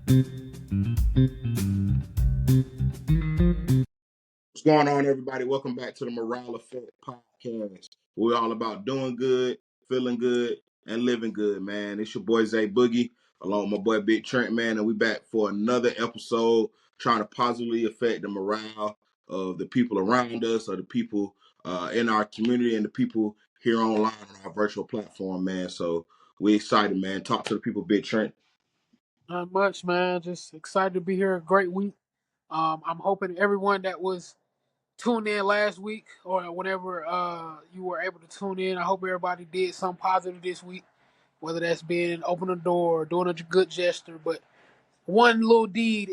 What's going on, everybody? Welcome back to the Morale Effect Podcast. We're all about doing good, feeling good, and living good, man. It's your boy Zay Boogie, along with my boy Big Trent, man, and we back for another episode trying to positively affect the morale of the people around us, or the people in our community, and the people here online on our virtual platform, man. So we excited, man. Talk to the people, Big Trent. Not much, man. Just excited to be here. A great week. I'm hoping everyone that was tuned in last week or whenever you were able to tune in, I hope everybody did something positive this week, whether that's being open a door or doing a good gesture. But one little deed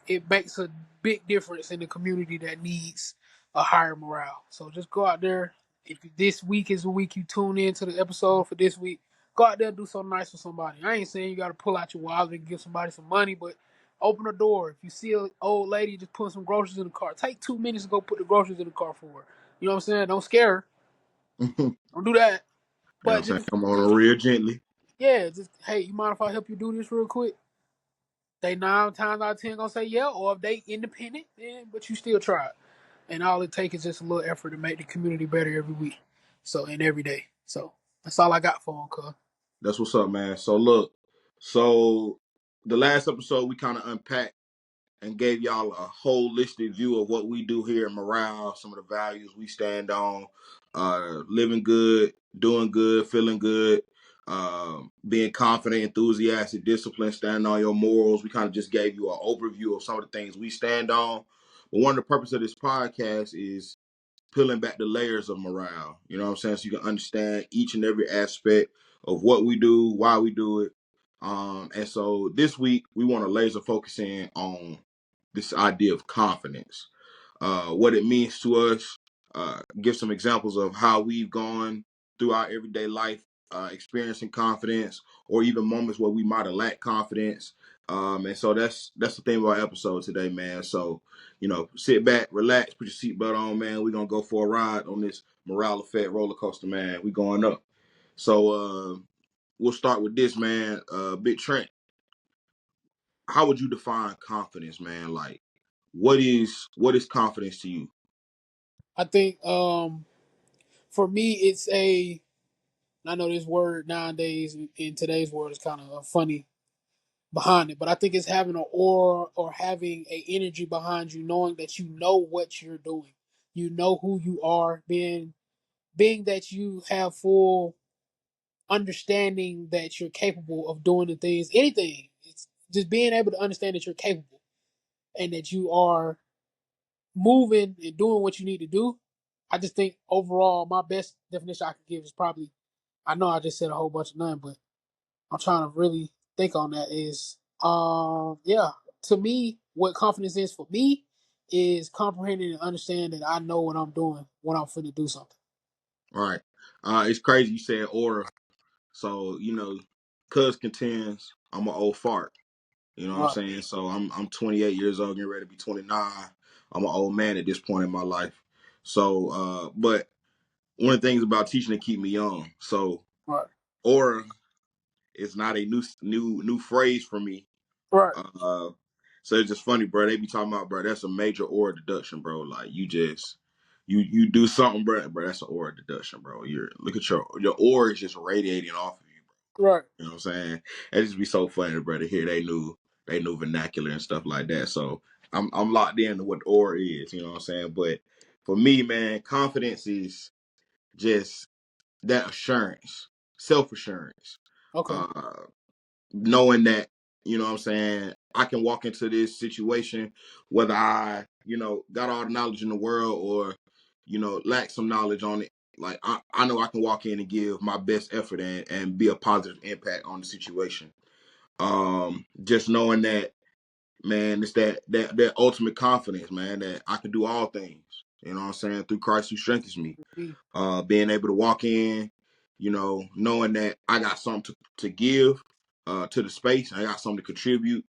it makes a big difference in the community that needs a higher morale. So just go out there. If this week is the week you tune in to the episode for this week, go out there and do something nice for somebody. I ain't saying you got to pull out your wallet and give somebody some money, but open a door. If you see an old lady just putting some groceries in the car, take 2 minutes to go put the groceries in the car for her. You know what I'm saying? Don't scare her. You know Don't do that. what But I'm saying? just, I'm on a real gently. yeah, just, hey, you mind if I help you do this real quick? They 9 times out of 10 gonna say yeah, or if they independent, then but you still try it. And all it takes is just a little effort to make the community better every week. So and every day. So that's all I got for them, cuz. That's what's up, man. So look, so the last episode we kind of unpacked and gave y'all a holistic view of what we do here in Morale, some of the values we stand on, living good, doing good, feeling good, being confident, enthusiastic, disciplined, standing on your morals. We kind of just gave you an overview of some of the things we stand on. But one of the purpose of this podcast is peeling back the layers of morale. You know what I'm saying? So you can understand each and every aspect of what we do, why we do it. And so this week we want to laser focus in on this idea of confidence, what it means to us, give some examples of how we've gone through our everyday life, experiencing confidence, or even moments where we might have lacked confidence. And so that's the theme of our episode today, man. So, sit back, relax, put your seatbelt on, man. We're gonna go for a ride on this morale effect roller coaster, man. We going up. So we'll start with this, man. Big Trent, how would you define confidence, man? Like, what is confidence to you? I think for me it's a I know this word nowadays in today's world is kind of funny behind it, but I think it's having an aura or having a energy behind you, knowing that you know what you're doing. You know who you are, being that you have full understanding that you're capable of doing the things, anything. It's just being able to understand that you're capable and that you are moving and doing what you need to do. I just think overall, my best definition I could give is probably, I know I just said a whole bunch of none, but I'm trying to really think on that is, yeah, to me, what confidence is for me is comprehending and understanding that I know what I'm doing when I'm finna do something. All right. It's crazy you said aura. So, cuz contends I'm an old fart. You know what I'm Right, saying? So I'm 28 years old, getting ready to be 29. I'm an old man at this point in my life. So, but one of the things about teaching to keep me young. So right, aura is not a new phrase for me. right, Uh, so it's just funny, bro. They be talking about, bro, that's a major aura deduction, bro. Like you do something, bro. Bro, that's an aura deduction, bro. Look at your aura is just radiating off of you, bro. right. You know what I'm saying? It just be so funny, bro, to hear they knew vernacular and stuff like that. So I'm locked into what aura is, you know what I'm saying? But for me, man, confidence is just that assurance, self assurance. Okay, Uh, knowing that, you know what I'm saying, I can walk into this situation whether I, got all the knowledge in the world or, lack some knowledge on it. Like I know I can walk in and give my best effort and be a positive impact on the situation. Just knowing that, man, it's that ultimate confidence, man, that I can do all things. You know what I'm saying? Through Christ who strengthens me. me. Being able to walk in, knowing that I got something to give to the space. I got something to contribute.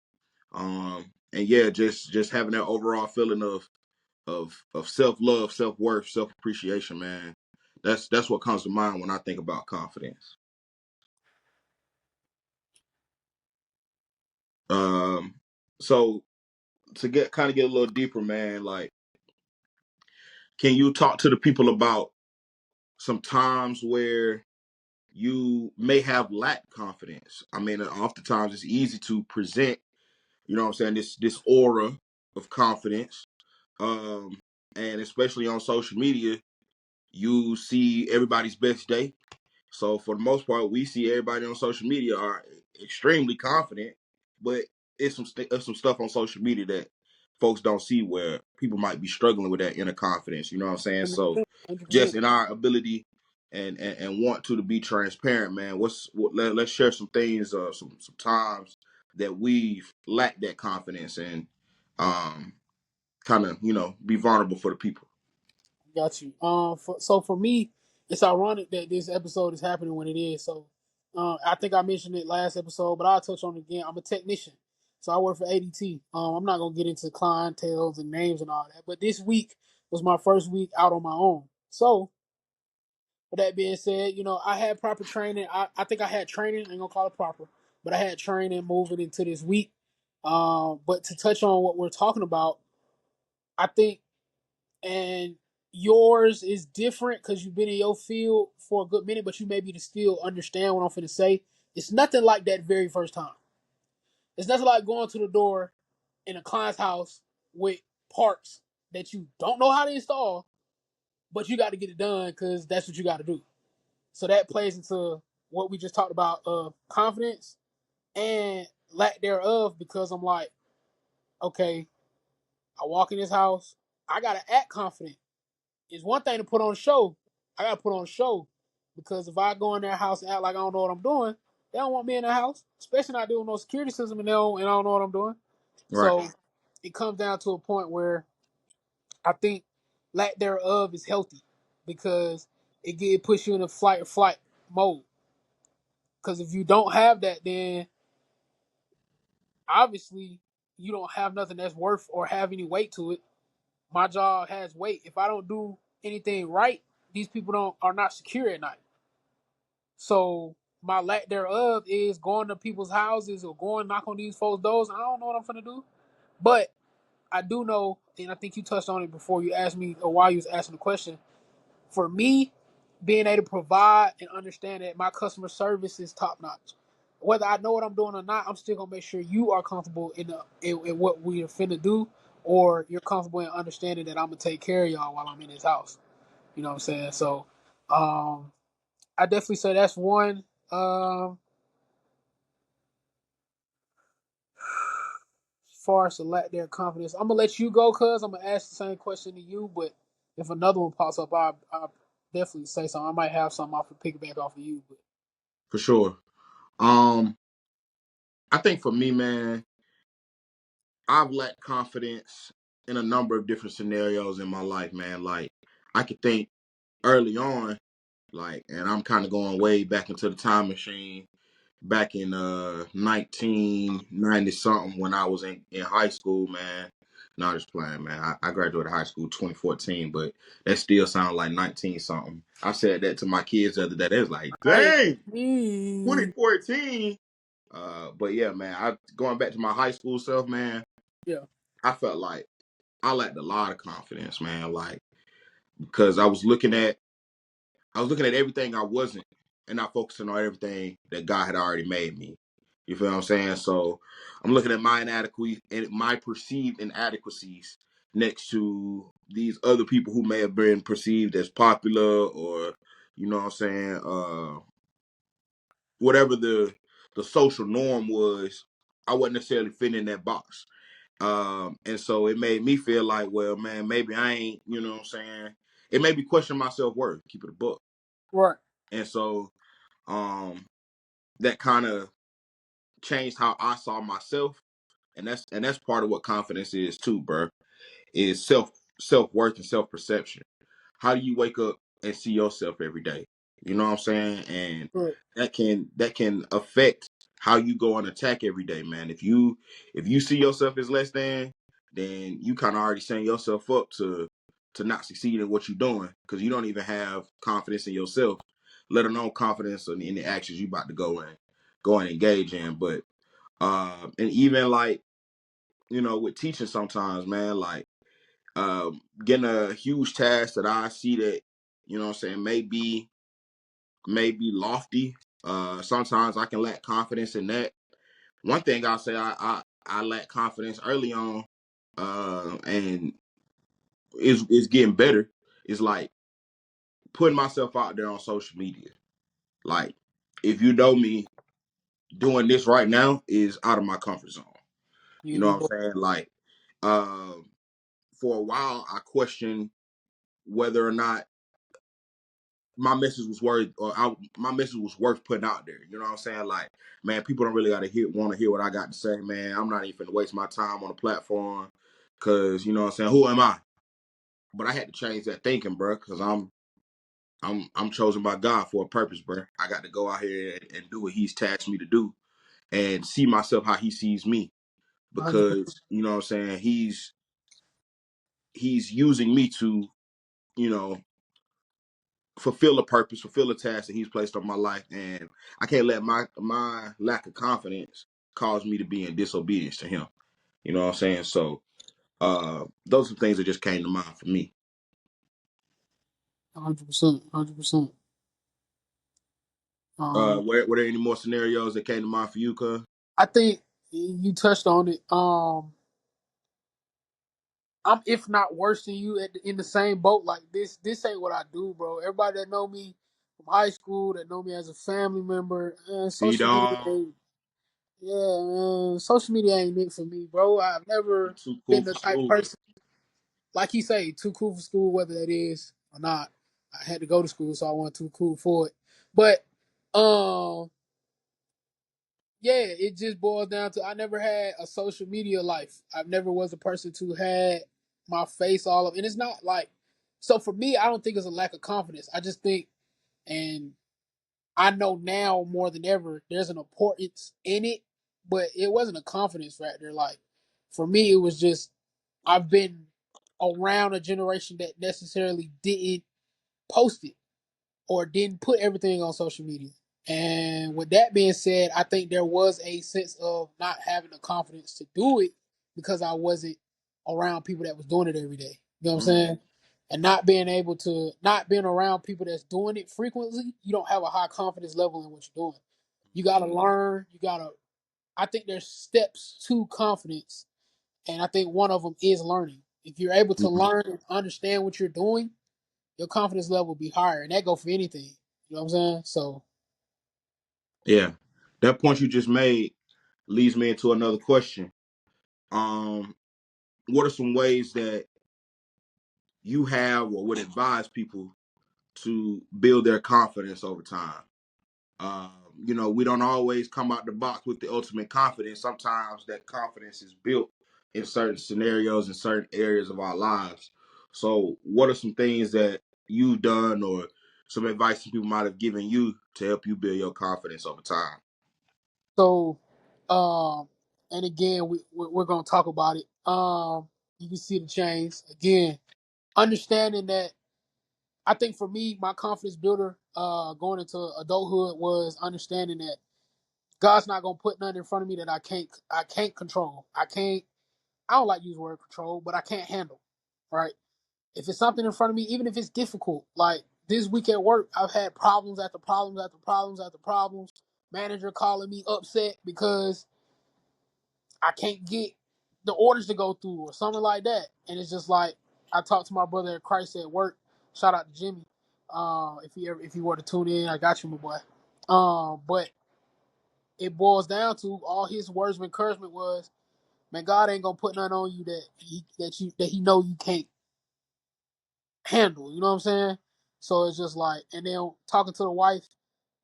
And yeah, just having that overall feeling of self love, self worth, self appreciation, man. That's what comes to mind when I think about confidence. So to get a little deeper, man, like, can you talk to the people about some times where you may have lacked confidence? I mean, oftentimes it's easy to present, you know what I'm saying, this aura of confidence. Um, and especially on social media, you see everybody's best day. So for the most part, we see everybody on social media are extremely confident, but it's some stuff on social media that folks don't see, where people might be struggling with that inner confidence. You know what I'm saying? So 100%. 100%. just in our ability and want to be transparent, man. Let's share some things, some times that we've lacked that confidence, and um kind of be vulnerable for the people. Got you. So for me, it's ironic that this episode is happening when it is. So, I think I mentioned it last episode, but I'll touch on it again. I'm a technician, so I work for ADT. I'm not gonna get into clientels and names and all that, but this week was my first week out on my own. So, with that being said, I had proper training. I think I had training. I ain't gonna call it proper, but I had training moving into this week. But to touch on what we're talking about, I think, and yours is different because you've been in your field for a good minute, but you maybe to still understand what I'm finna say. It's nothing like that very first time. It's nothing like going to the door in a client's house with parts that you don't know how to install, but you got to get it done because that's what you got to do. So that plays into what we just talked about, confidence and lack thereof, because I'm like, okay, I walk in this house, I gotta act confident. It's one thing to put on a show. I gotta put on a show, because if I go in their house and act like I don't know what I'm doing, they don't want me in their house, especially not doing no security system, and I don't know what I'm doing. Right. So it comes down to a point where I think lack thereof is healthy, because it puts you in a flight or flight mode. Because if you don't have that, then obviously you don't have nothing that's worth or have any weight to it. My job has weight. If I don't do anything right, these people don't are not secure at night. So my lack thereof is going to people's houses or going knock on these folks' doors. I don't know what I'm gonna do, but I do know, and I think you touched on it before you asked me, or while you was asking the question. For me, being able to provide and understand that my customer service is top notch. Whether I know what I'm doing or not, I'm still gonna make sure you are comfortable in what we are finna do, or you're comfortable in understanding that I'm gonna take care of y'all while I'm in this house. You know what I'm saying? So, I definitely say that's one. As far as to lack their confidence, I'm gonna let you go, cuz I'm gonna ask the same question to you. But if another one pops up, I'll definitely say something. I might have something off of piggyback off of you. But For sure. Um, I think for me, man, I've lacked confidence in a number of different scenarios in my life, man. Like, I could think early on, like, and I'm kind of going way back into the time machine, back in 1990 something, when I was in high school, man. No, just playing, man. I graduated high school 2014, but that still sounds like 19 something. I said that to my kids the other day. They was like, hey, dang, 2014. But yeah, man, I going back to my high school self, man. yeah, I felt like I lacked a lot of confidence, man. Like, because I was looking at everything I wasn't, and not focusing on everything that God had already made me. You feel what I'm saying? So I'm looking at my inadequacies and my perceived inadequacies next to these other people who may have been perceived as popular, or you know what I'm saying, whatever the social norm was. I wasn't necessarily fitting in that box. And so it made me feel like, well, man, maybe I ain't, you know what I'm saying? It made me question my self worth, keep it a book. right. And so um that kind of changed how I saw myself. And that's part of what confidence is too, bro. Is self worth and self perception. How do you wake up and see yourself every day? You know what I'm saying? And Right. that can affect how you go and attack every day, man. If you see yourself as less than, then you kind of already setting yourself up to not succeed in what you're doing, because you don't even have confidence in yourself, let alone confidence in the actions you about to go and engage in. But and even like with teaching sometimes, man, like getting a huge task that I see that, what I'm saying, may be lofty. Sometimes I can lack confidence in that. One thing I'll say I lack confidence early on, and is getting better. Is like putting myself out there on social media. Like, if you know me, doing this right now is out of my comfort zone. You know You what I'm saying? Like, um, for a while, I questioned whether or not my message was worth, my message was worth putting out there. You know what I'm saying? Like, man, people don't really want to hear what I got to say, man. I'm not even gonna waste my time on a platform because you know what I'm saying. Who am I? But I had to change that thinking, bro, because I'm chosen by God for a purpose, bro. I got to go out here and do what He's tasked me to do and see myself how He sees me know, because you know what I'm saying. He's using me to you know fulfill a purpose, fulfill a task that He's placed on my life, and I can't let my lack of confidence cause me to be in disobedience to Him. You know what I'm saying? So those are things that just came to mind for me. 100%, 100%. Were there any more scenarios that came to mind for you, cuz? I think you touched on it. I'm if not worse than you in the same boat. Like this ain't what I do, bro. Everybody that know me from high school, that know me as a family member, Feed social media on. ain't. Yeah, man, social media ain't it for me, bro. I've You never too cool been for the type school. person, like you say, too cool for school, whether that is or not. I had to go to school, so I wasn't too cool for it. But um, yeah, it just boils down to I never had a social media life. I never was a person to had my face all up, and it's not like so for me. I don't think it's a lack of confidence. I just think, and I know now more than ever, there's an importance in it, but it wasn't a confidence factor. Like for me, it was just I've been around a generation that necessarily didn't post it or didn't put everything on social media. And with that being said, I think there was a sense of not having the confidence to do it because I wasn't around people that was doing it every day. You know what I'm Mm-hmm. saying? And not being around people that's doing it frequently, you don't have a high confidence level in what you're doing. You gotta learn. I think there's steps to confidence, and I think one of them is learning. If you're able to Mm-hmm. learn and understand what you're doing, your confidence level will be higher, and that go for anything. You know what I'm saying? So, Yeah, that point you just made leads me into another question. Um, what are some ways that you have or would advise people to build their confidence over time? Um, we don't always come out the box with the ultimate confidence. Sometimes that confidence is built in certain scenarios in certain areas of our lives. So, what are some things that you've done or some advice some people might have given you to help you build your confidence over time? so, um, and again, we're gonna talk about it. You can see the change again. Understanding that, I think for me, my confidence builder, going into adulthood was understanding that God's not gonna put nothing in front of me that I can't control. I don't like to use the word control, but I can't handle. Right? If it's something in front of me, even if it's difficult, like this week at work, I've had problems after problems after problems after problems. Manager calling me upset because I can't get the orders to go through or something like that. And it's just like I talked to my brother at Christ at work. Shout out to Jimmy. If he were to tune in, I got you, my boy. But it boils down to all his words of encouragement was, man, God ain't gonna put nothing on you that he know you can't handle. You know what I'm saying? So it's just like, and then talking to the wife,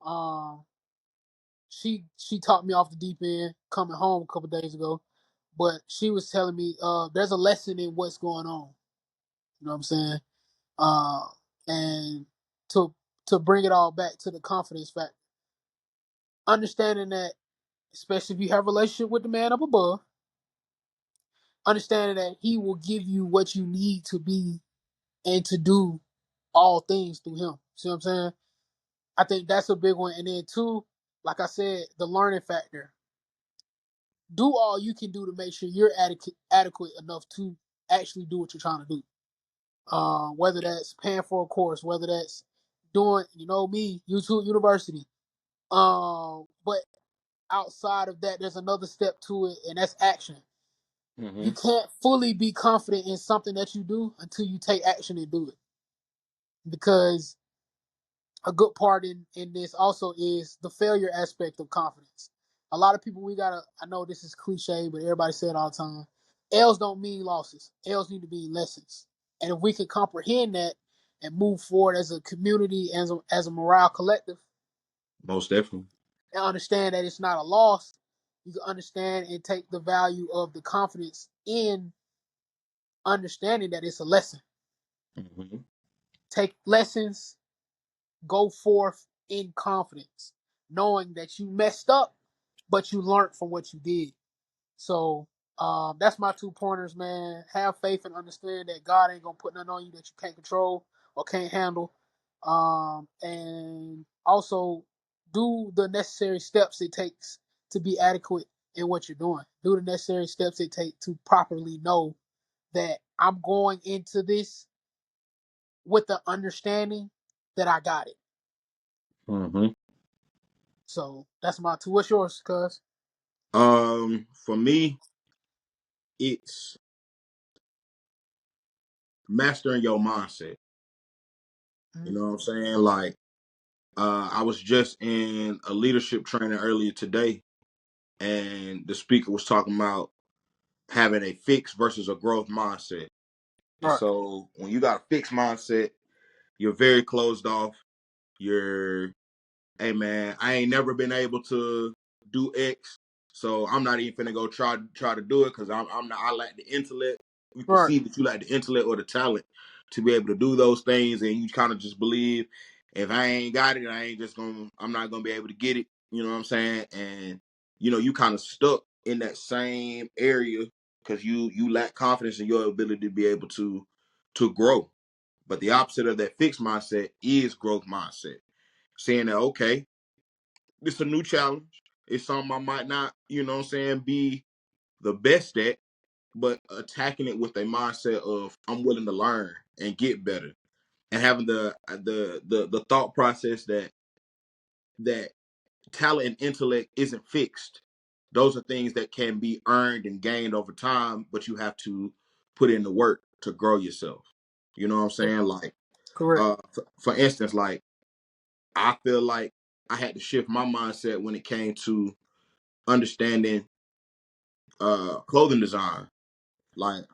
um, she talked me off the deep end coming home a couple days ago, but she was telling me there's a lesson in what's going on. You know what I'm saying? Uh, and to to bring it all back to the confidence factor, understanding that, especially if you have a relationship with the man up above, understanding that he will give you what you need to be and to do all things through him. See what I'm saying? I think that's a big one. And then two, like I said, the learning factor. do all you can do to make sure you're adequate enough to actually do what you're trying to do. Whether that's paying for a course, whether that's doing, me, YouTube University. But outside of that, there's another step to it, and that's action. You Mm-hmm. can't fully be confident in something that you do until you take action and do it. Because a good part in this also is the failure aspect of confidence. A lot of people, I know this is cliche, but everybody say it all the time. L's don't mean losses. L's need to be lessons. And if we can comprehend that and move forward as a community, as a morale collective, Most definitely. and understand that it's not a loss, you can understand and take the value of the confidence in understanding that it's a lesson. Mm-hmm. Take lessons, go forth in confidence, knowing that you messed up, but you learned from what you did. So that's my 2 pointers, man. Have faith and understand that God ain't gonna put nothing on you that you can't control or can't handle. And also do the necessary steps it takes to be adequate in what you're doing. Do the necessary steps it takes to properly know that I'm going into this with the understanding that I got it. Mm-hmm. So that's my 2. What's yours, cuz? For me, it's mastering your mindset. You Mm-hmm. know what I'm saying? Like, I was just in a leadership training earlier today, and the speaker was talking about having a fixed versus a growth mindset. And All right. so when you got a fixed mindset, you're very closed off. You're, hey man, I ain't never been able to do X, so I'm not even finna go try to do it because I'm not. I lack the intellect. You All can right. see that you lack the intellect or the talent to be able to do those things, and you kind of just believe if I ain't got it, I'm not gonna be able to get it. You know what I'm saying? And you kind of stuck in that same area because you lack confidence in your ability to be able to grow. But the opposite of that fixed mindset is growth mindset. Saying that, okay, it's a new challenge. It's something I might not, be the best at, but attacking it with a mindset of I'm willing to learn and get better. And having the thought process that talent and intellect isn't fixed. Those are things that can be earned and gained over time, but you have to put in the work to grow yourself. You know what I'm saying? Like, Correct. for instance, like I feel like I had to shift my mindset when it came to understanding clothing design. Like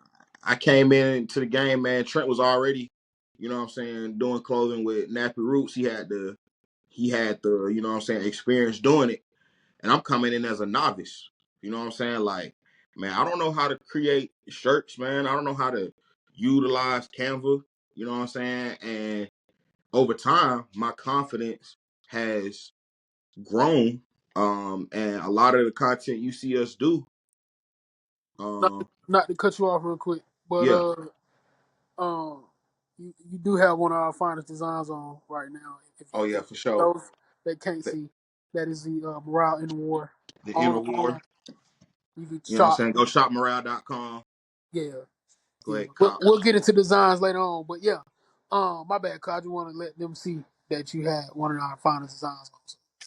I came into the game, man. Trent was already, doing clothing with Nappy Roots. He had the, experience doing it. And I'm coming in as a novice. You know what I'm saying? Like, man, I don't know how to create shirts, man. I don't know how to utilize Canva. You know what I'm saying? And over time, my confidence has grown. And a lot of the content you see us do, Not um, not to cut you off real quick, but yeah, um, you do have one of our finest designs on right now. oh yeah, If for sure. those that can't The, see, that is the morale in war the inner on war, you can you know what I'm shop. saying? Go shopmorale.com. Yeah, Go yeah. ahead, cop. We'll get into designs later on, but yeah. My bad, cause I just want to let them see that you had one of our finest designs on.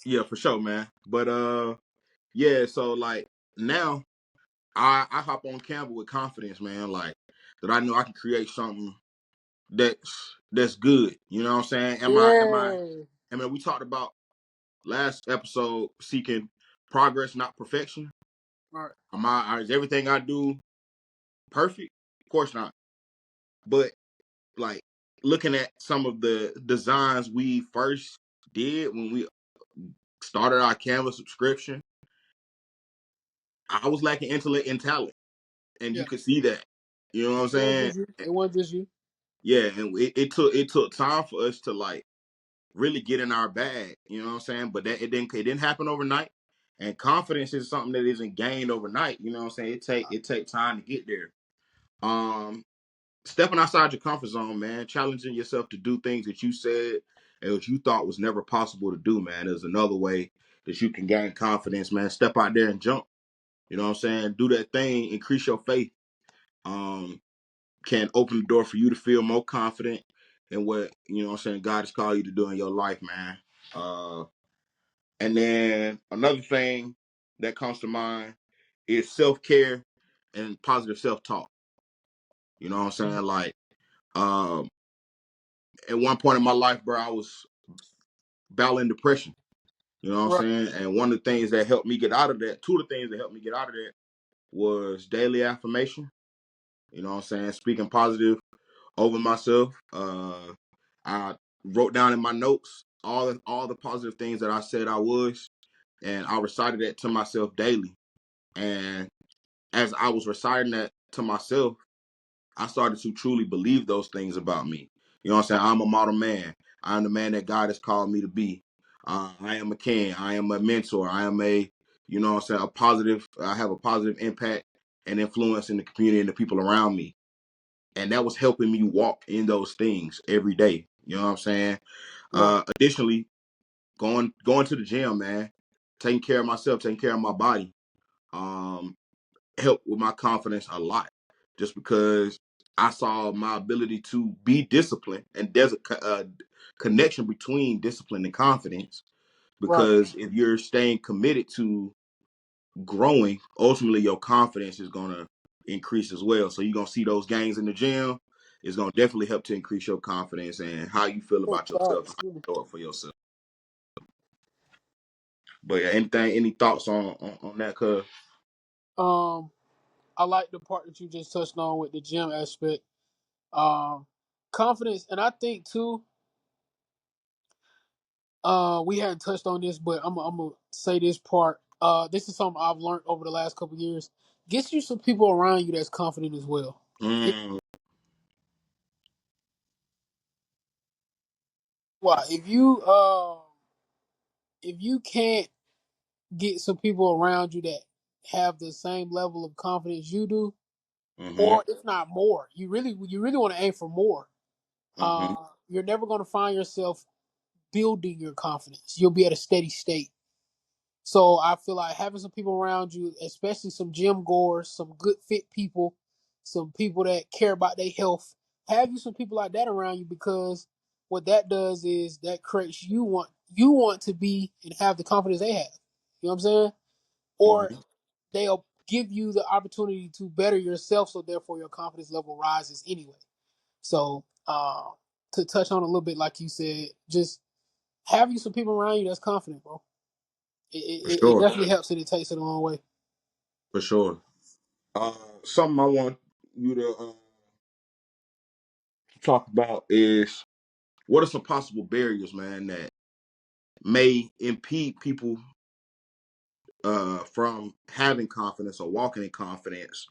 Yeah, for sure, man. But yeah, so like now I hop on Canva with confidence, man. Like that I know I can create something that's good. You know what I'm saying? Yeah. I mean, we talked about last episode seeking progress, not perfection. All right. Is everything I do perfect? Of course not. But like looking at some of the designs we first did when we started our Canva subscription, I was lacking intellect and talent, and Yeah. you could see that. You know what I'm It wasn't saying? just you. It wasn't just you. Yeah, and it took time for us to like really get in our bag. You know what I'm saying? But it didn't happen overnight. And confidence is something that isn't gained overnight. You know what I'm saying? It take time to get there. Um, Stepping outside your comfort zone, man, challenging yourself to do things that you said and that you thought was never possible to do, man, is another way that you can gain confidence, man. Step out there and jump. You know what I'm saying? Do that thing, increase your faith. Um, can open the door for you to feel more confident in what, you know what I'm saying, God has called you to do in your life, man. And then another thing that comes to mind is self-care and positive self-talk. You know what I'm saying? Like, um, at one point in my life, bro, I was battling depression. You know what Right. I'm saying? And one of the things that helped me get out of that, two of the things that helped me get out of that was daily affirmation. You know what I'm saying? Speaking positive over myself. I wrote down in my notes all the positive things that I said I was, and I recited that to myself daily. And as I was reciting that to myself, I started to truly believe those things about me. You know what I'm saying? I'm a model man. I'm the man that God has called me to be. I am a king. I am a mentor. I am a, you know what I'm saying, a positive, I have a positive impact and influence in the community and the people around me. And that was helping me walk in those things every day. You know what I'm saying? Right. Additionally, going to the gym, man, taking care of myself, taking care of my body, um, helped with my confidence a lot. Just because I saw my ability to be disciplined, and there's a connection between discipline and confidence. Right. Because if you're staying committed to growing, ultimately your confidence is gonna increase as well. So you're gonna see those gains in the gym. It's gonna definitely help to increase your confidence and how you feel about yourself, Facts. how you show up for yourself. But yeah, any thoughts on that? Cause Um, I like the part that you just touched on with the gym aspect. Um, Confidence, and I think too. We hadn't touched on this, but I'm gonna say this part. This is something I've learned over the last couple of years. Get you some people around you that's confident as well. mm, Why? If you can't get some people around you that have the same level of confidence you do, mm-hmm, or if not more, you really want to aim for more. mm-hmm, You're never going to find yourself building your confidence. You'll be at a steady state. So I feel like having some people around you, especially some gym goers, some good fit people, some people that care about their health, have you some people like that around you, because what that does is that creates you want to be and have the confidence they have. You know what I'm saying? Or mm-hmm. they'll give you the opportunity to better yourself, so therefore your confidence level rises anyway. So to touch on a little bit, like you said, just have you some people around you that's confident, bro. For It sure, definitely helps, and it takes it a long way. for sure. Uh, Something I want you to talk about is what are some possible barriers, man, that may impede people from having confidence or walking in confidence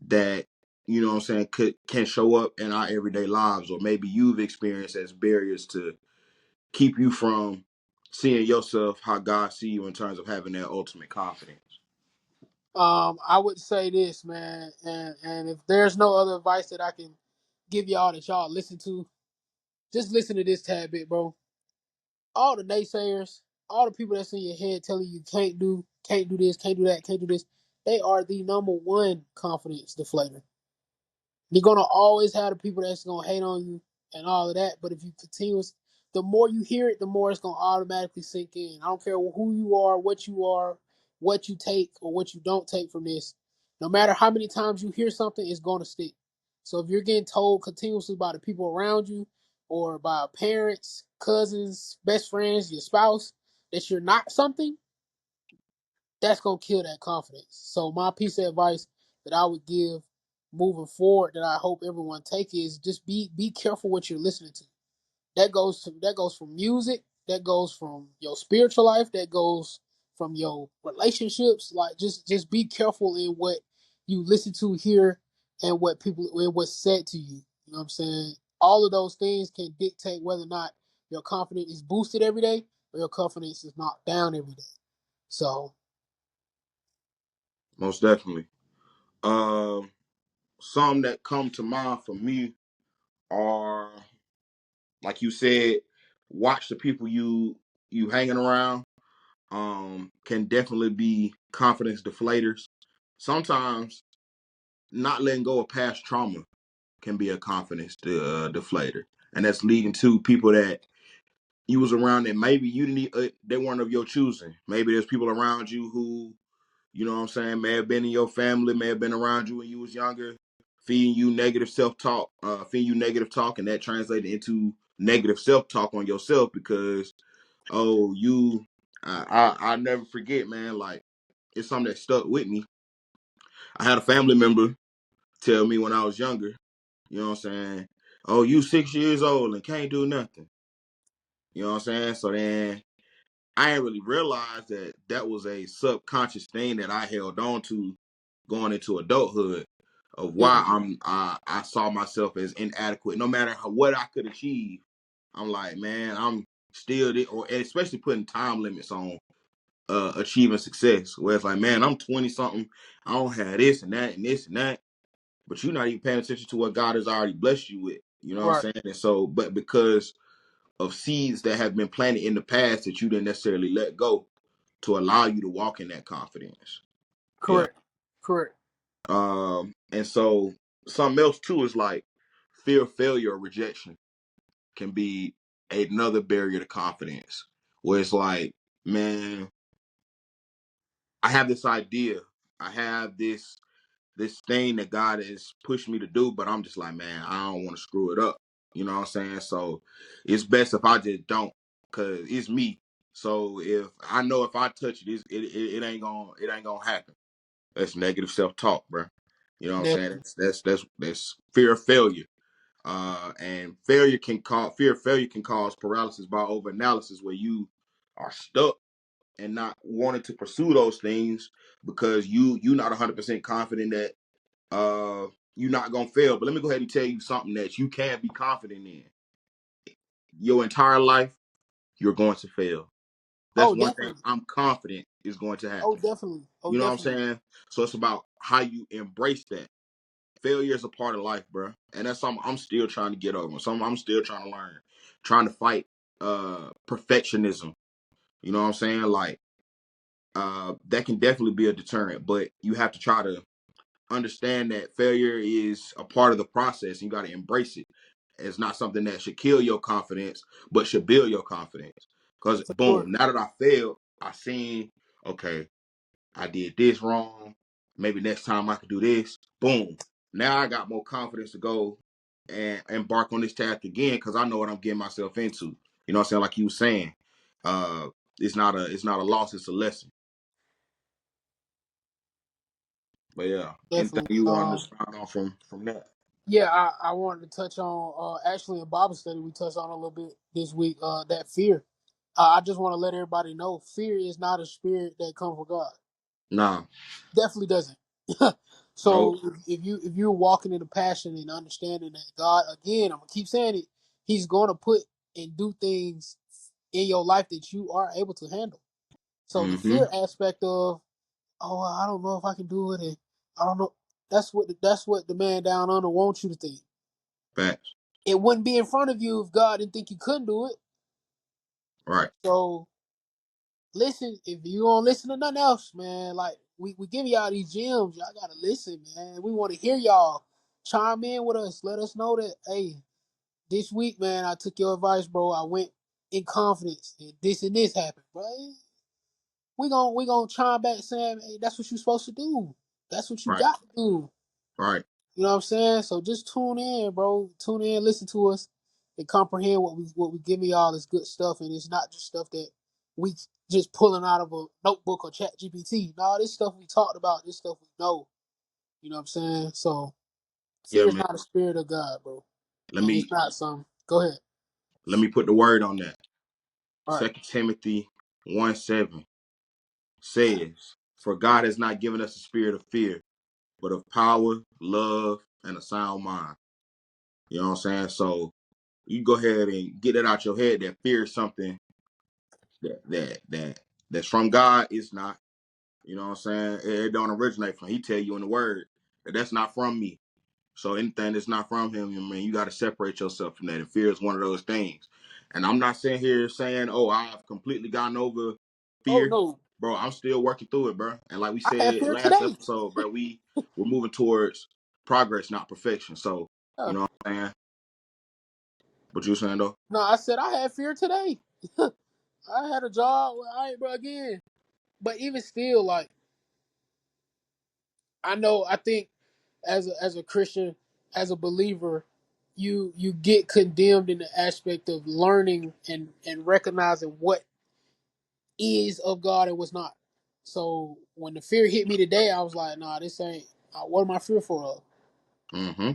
that, you know what I'm saying, can show up in our everyday lives, or maybe you've experienced as barriers to keep you from seeing yourself how God see you in terms of having that ultimate confidence. I would say this, man, and if there's no other advice that I can give y'all that y'all listen to, just listen to this tad bit, bro. All the naysayers, all the people that's in your head telling you can't do this, can't do that, can't do this, they are the number one confidence deflator. You're gonna always have the people that's gonna hate on you and all of that. But if you continue, the more you hear it, the more it's gonna automatically sink in. I don't care who you are, what you take or what you don't take from this. No matter how many times you hear something, it's gonna stick. So if you're getting told continuously by the people around you, or by parents, cousins, best friends, your spouse, that you're not something, that's gonna kill that confidence. So my piece of advice that I would give moving forward, that I hope everyone take, is just be careful what you're listening to. That goes from music, that goes from your spiritual life, that goes from your relationships. Like just be careful in what you listen to here, and what's said to you. You know what I'm saying? All of those things can dictate whether or not your confidence is boosted every day, or your confidence is knocked down every day. So Most definitely. Um, some that come to mind for me are, like you said, watch the people you hanging around. Can definitely be confidence deflators. sometimes not letting go of past trauma can be a confidence deflator, and that's leading to people that you was around that maybe you didn't they weren't of your choosing. Maybe there's people around you who, you know what I'm saying, may have been in your family, may have been around you when you was younger, feeding you negative self-talk, feeding you negative talk, and that translated into negative self-talk on yourself because, oh, you, I never forget, man, like, it's something that stuck with me. I had a family member tell me when I was younger, you know what I'm saying, oh, you 6 years old and can't do nothing. You know what I'm saying? So then I didn't really realize that that was a subconscious thing that I held on to going into adulthood of why Yeah. I saw myself as inadequate. No matter what I could achieve, I'm like, man, I'm still or especially putting time limits on achieving success. Where it's like, man, I'm 20 something, I don't have this and that and this and that, but you're not even paying attention to what God has already blessed you with. You know what Right. I'm saying? And so, but because of seeds that have been planted in the past that you didn't necessarily let go to allow you to walk in that confidence. Yeah. Correct. Correct. And so something else too is like fear of failure or rejection can be another barrier to confidence. Where it's like, man, I have this idea. I have this thing that God has pushed me to do, but I'm just like, man, I don't want to screw it up. You know what I'm saying? So it's best if I just don't, cause it's me. So if I know if I touch it, it ain't gonna happen. That's negative self talk, bro. You know what I'm saying? Definitely. That's fear of failure. And fear of failure can cause paralysis by overanalysis, where you are stuck and not wanting to pursue those things because you not 100% confident that uh you're not gonna fail. But let me go ahead and tell you something that you can be confident in. Your entire life, you're going to fail. That's Oh, one thing definitely. I'm confident is going to Oh, happen. definitely. Oh, You know what I'm definitely. saying? So it's about how you embrace that. Failure is a part of life, bro, and that's something I'm still trying to get over. Something I'm still trying to learn, trying to fight perfectionism. You know what I'm saying? Like that can definitely be a deterrent, but you have to try to understand that failure is a part of the process. And you got to embrace it. It's not something that should kill your confidence, but should build your confidence. Because For sure. boom, now that I failed, I seen, okay, I did this wrong. Maybe next time I could do this. Boom. Now I got more confidence to go and embark on this task again because I know what I'm getting myself into. You know what I'm saying? Like you were saying, uh, it's not a loss, it's a lesson. But yeah, anything Definitely. you want to start on from that? Yeah, I wanted to touch on actually in Bible study we touched on a little bit this week, that fear. I just want to let everybody know fear is not a spirit that comes from God. Nah, Definitely doesn't. nope. So if you're walking in the passion and understanding that God, again, I'm gonna keep saying it, He's gonna put and do things in your life that you are able to handle. So the Mm-hmm. fear aspect of, oh, I don't know if I can do it, and I don't know. That's what the man down under wants you to think. Facts. It wouldn't be in front of you if God didn't think you couldn't do it. Right. So listen, if you don't listen to nothing else, man, like we give y'all these gems, y'all gotta listen, man. We want to hear y'all chime in with us. Let us know that, hey, this week, man, I took your advice, bro. I went in confidence, and this happened, right? We gonna chime back saying, hey, that's what you're supposed to do. That's what you Right. got to do. Right. You know what I'm saying? So just tune in, bro. Tune in, listen to us, and comprehend what we giving y'all is good stuff, and it's not just stuff that we just pulling out of a notebook or chat GPT. No, this stuff we talked about, this stuff we know. You know what I'm saying? So Yeah, fear is man. not a spirit of God, bro. Let And it's me not some. Go ahead. let me put the word on that. All right. 2 Timothy 1:7 says, "For God has not given us a spirit of fear, but of power, love, and a sound mind." You know what I'm saying? So you go ahead and get that out your head that fear is something that's from God. It's not. You know what I'm saying? It don't originate from. He tell you in the word that that's not from me. So anything that's not from him, I mean, you got to separate yourself from that. And fear is one of those things. And I'm not sitting here saying, "Oh, I've completely gotten over Oh fear," no. bro, I'm still working through it, bro. And like we I had said fear last today. episode, bro, we're moving towards progress, not perfection. So, Uh, you know what I'm saying? What you saying though? no, I said I had fear today. I had a job. I ain't, bro, again. But even still, like I know, I think as a Christian, as a believer, you get condemned in the aspect of learning and recognizing what is of God and what's not. So when the fear hit me today, I was like, nah, this ain't. What am I fearful of? Mm-hmm.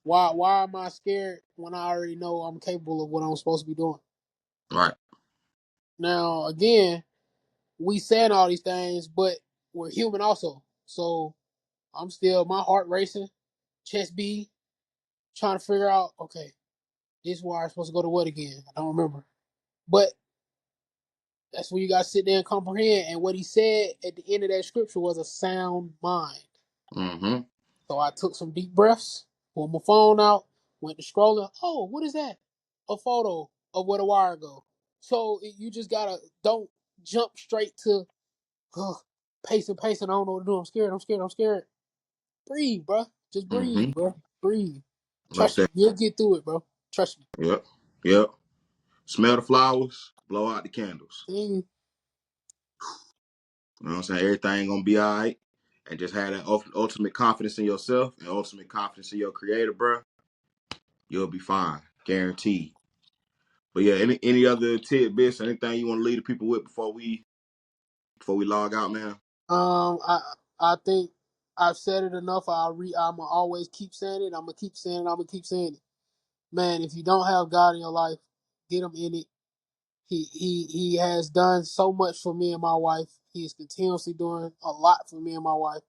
Why am I scared when I already know I'm capable of what I'm supposed to be doing? Right. Now again, we saying all these things, but we're human also. So I'm still my heart racing, chest beat, trying to figure out, okay, this is where I'm supposed to go to what again? I don't remember. But that's where you gotta sit there and comprehend. And what he said at the end of that scripture was a sound mind. Mm-hmm. So I took some deep breaths, pulled my phone out, went to scrolling. Oh, what is that? A photo of where the wire go. So you just gotta don't jump straight to oh, pacing. I don't know what to do. I'm scared. Breathe, bro. Just breathe, Mm-hmm. bro. Breathe. Most Trust me, definitely. you'll get through it, bro. Trust me. Yep. Yep. Smell the flowers, blow out the candles. Mm. You know what I'm saying? Everything gonna be all right. And just have that ultimate confidence in yourself and ultimate confidence in your creator, bro. You'll be fine. Guaranteed. But yeah, any other tidbits, anything you want to leave the people with before we log out, man? Um, I I think I've said it enough. I'ma always keep saying it. I'm gonna keep saying it. I'm gonna keep saying it. Man, if you don't have God in your life, get him in it. He has done so much for me and my wife. He is continuously doing a lot for me and my wife.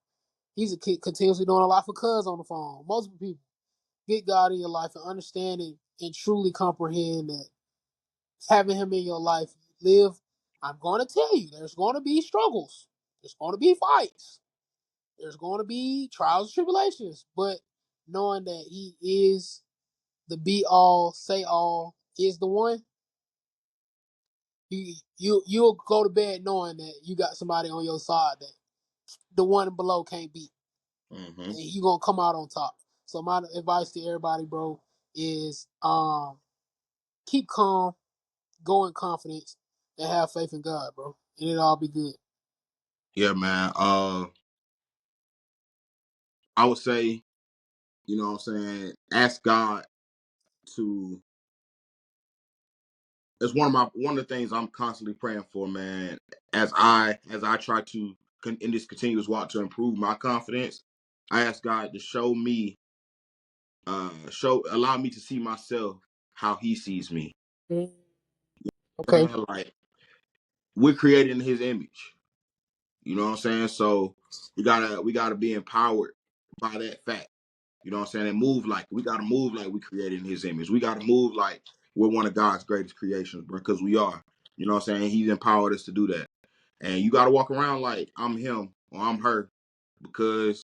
He's a kid continuously doing a lot for cuz on the phone. Multiple people. Get God in your life and understanding and truly comprehend that having him in your life, live. I'm going to tell you, there's going to be struggles. There's going to be fights. There's going to be trials and tribulations. But knowing that he is the be all, say all, is the one, you'll go to bed knowing that you got somebody on your side that the one below can't beat, Mm-hmm. and you gonna come out on top. So my advice to everybody, bro, is keep calm, go in confidence, and have faith in God, bro, and it'll all be good. Yeah, man. I would say, you know what I'm saying, ask God to it's one of the things I'm constantly praying for, man. As I try to in this continuous walk to improve my confidence, I ask God to allow me to see myself how He sees me. Mm. Okay. And like we're created in His image, you know what I'm saying. So we gotta be empowered by that fact. You know what I'm saying? And we gotta move like we created in his image. We gotta move like we're one of God's greatest creations, bro, because we are. You know what I'm saying? He's empowered us to do that. And you gotta walk around like I'm him or I'm her because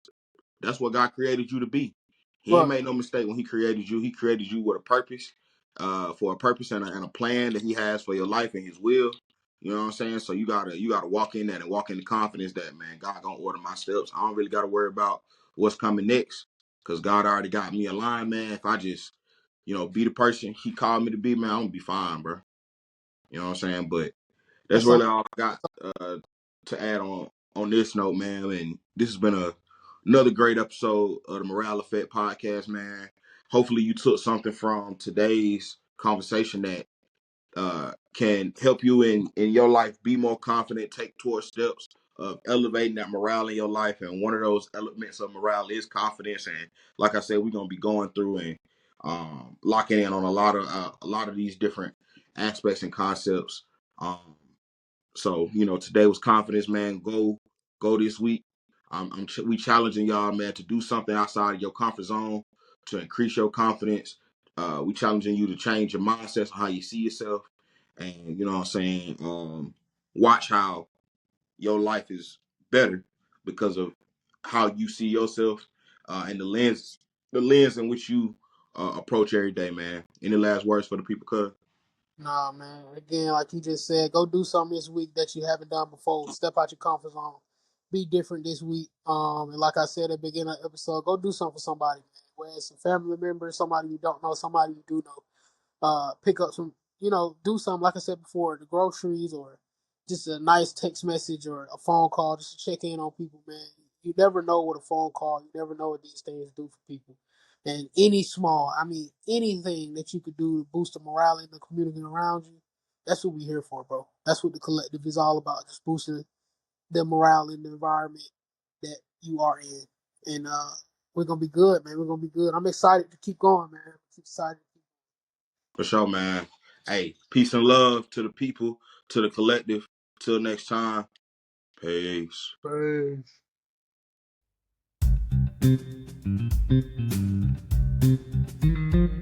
that's what God created you to be. He ain't Right. made no mistake when he created you. He created you with a purpose, for a purpose and a plan that he has for your life and his will. You know what I'm saying? So you gotta walk in that and walk in the confidence that man, God gonna order my steps. I don't really gotta worry about what's coming next. Cause God already got me aligned, man. If I just, be the person he called me to be, man, I'm gonna be fine, bro. You know what I'm saying? But that's That's all. really all I got to add on this note, man. And this has been another great episode of the Morale Effect podcast, man. Hopefully, you took something from today's conversation that can help you in your life be more confident, take towards steps of elevating that morale in your life. And one of those elements of morale is confidence. And like I said, we're gonna be going through and locking in on a lot of these different aspects and concepts. Um, so today was confidence, man. Go this week. We challenging y'all, man, to do something outside of your comfort zone to increase your confidence. We challenging you to change your mindset on how you see yourself, and you know what I'm saying. Watch how your life is better because of how you see yourself, and the lens in which you approach every day, man. Any last words for the people, cuz? Nah, man. Again, like you just said, go do something this week that you haven't done before. Step out your comfort zone. Be different this week. And like I said at the beginning of the episode, go do something for somebody, man. Whether it's a family member, somebody you don't know, somebody you do know. Pick up some, do something, like I said before, the groceries or just a nice text message or a phone call just to check in on people, man. You never know what a phone call, you never know what these things do for people. And anything that you could do to boost the morale in the community around you, that's what we're here for, bro. That's what the collective is all about, just boosting the morale in the environment that you are in. And we're going to be good, man. We're going to be good. I'm excited to keep going, man. I'm excited. For sure, man. Hey, peace and love to the people, to the collective. Till next time. Peace. Peace.